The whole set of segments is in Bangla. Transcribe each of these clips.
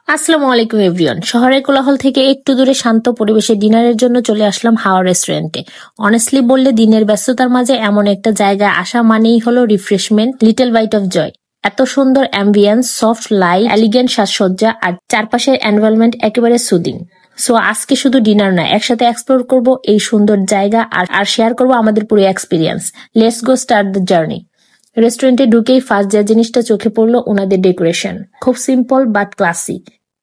আসসালামু আলাইকুম এভরিওয়ান। শহরের কোলাহল থেকে একটু দূরে শান্ত পরিবেশে ডিনারের জন্য চলে আসলাম হাওয়া রেস্টুরেন্টে। অনেস্টলি বললে দিনের ব্যস্ততার মাঝে এমন একটা জায়গায় আসা মানেই হলো refreshment, little bite of joy. এত সুন্দর অ্যাম্বিয়েন্স, সফট লাইট, এলিগেন্ট সাজসজ্জা আর চারপাশের এনভায়রনমেন্ট একেবারে সুদিং। সো আজকে শুধু ডিনার না, একসাথে এক্সপ্লোর করব এই সুন্দর জায়গা আর শেয়ার করব আমাদের পুরো experience. Let's go start the journey. রেস্টুরেন্টে ঢুকেই ফার্স্ট যে জিনিসটা চোখে পড়লো ওনাদের ডেকোরেশন। খুব সিম্পল বাট ক্লাসি।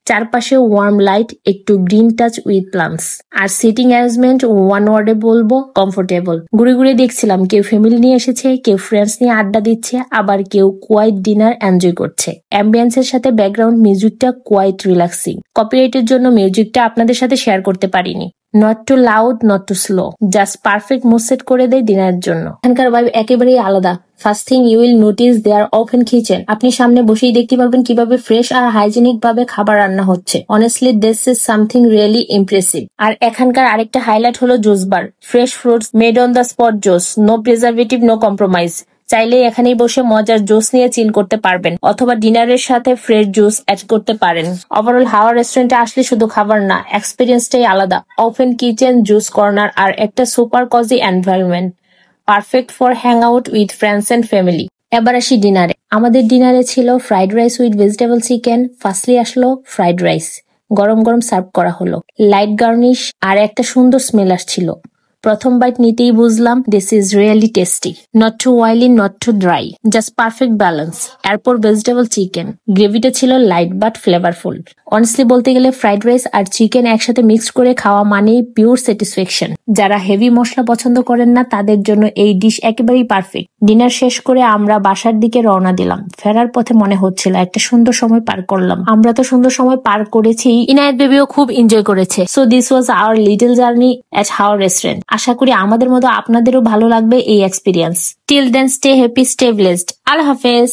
চারপাশে ওয়ার্ম লাইট, একটু গ্রিন টাচ উইথ প্লান্টস, আর সিটিং অ্যারেঞ্জমেন্ট ওয়ান ওয়ার্ডে বলবো কমফোর্টেবল। ঘুরে ঘুরে দেখছিলাম কেউ ফ্যামিলি নিয়ে এসেছে, কেউ ফ্রেন্ডস নিয়ে আড্ডা দিচ্ছে, আবার কেউ কোয়াইট ডিনার এনজয় করছে। অ্যাম্বিয়েন্সের সাথে ব্যাকগ্রাউন্ড মিউজিকটা কোয়াইট রিল্যাক্সিং। কপিরাইটের জন্য মিউজিকটা আপনাদের সাথে শেয়ার করতে পারিনি। Not too loud, not too slow, just perfect mood set করে দেয় ডিনারের জন্য। এখানকার ভাইব একেবারেই আলাদা। First thing you will notice their open kitchen. আপনি সামনে বসেই দেখতে পারবেন কিভাবে ফ্রেশ আর হাইজেনিক ভাবে খাবার রান্না হচ্ছে। Honestly this is something really impressive. আর এখানকার আরেকটা হাইলাইট হলো juice bar. Fresh fruits, made on the spot juice, no preservative, no compromise. চাইলে এখানেই বসে মজার জুস নিয়ে চিল করতে পারবেন, অথবা ডিনারের সাথে ফ্রেশ জুস অ্যাড করতে পারেন। ওভারঅল হাওয়া রেস্টুরেন্টে আসলে শুধু খাবার না, এক্সপিরিয়েন্সটাই আলাদা। ওপেন কিচেন, জুস কর্নার আর একটা super cozy environment, perfect for hang out with friends and family. এবার আসি ডিনারে। আমাদের ডিনারে ছিল fried rice with vegetable chicken. Firstly আসলো ফ্রাইড রাইস, গরম গরম সার্ভ করা হলো, লাইট গার্নিশ আর একটা সুন্দর স্মেল আসছিল। প্রথম বাইট নিতেই বুঝলাম this is really tasty. Not to oily, not to dry, just perfect balance. এরপর ভেজিটেবল চিকেন, গ্রেভিটা ছিল লাইট বাট ফ্লেভারফুল। অনেস্টলি বলতে গেলে ফ্রাইড রাইস আর চিকেন একসাথে মিক্সড করে খাওয়া মানেই পিওর স্যাটিসফ্যাকশন। যারা হেভি মশলা পছন্দ করেন না তাদের জন্য এই ডিশ একেবারেই পারফেক্ট। ডিনার শেষ করে আমরা বাসার দিকে রওনা দিলাম। ফেরার পথে মনে হচ্ছিল একটা সুন্দর সময় পার করলাম। আমরা তো সুন্দর সময় পার করেছি, ইনায়েত বেবিও খুব এনজয় করেছে। So this was our little journey at Hawa restaurant. আশা করি আমাদের মতো আপনাদেরও ভালো লাগবে এই experience. Till then stay happy, stay blessed. আল্লাহ হাফেজ।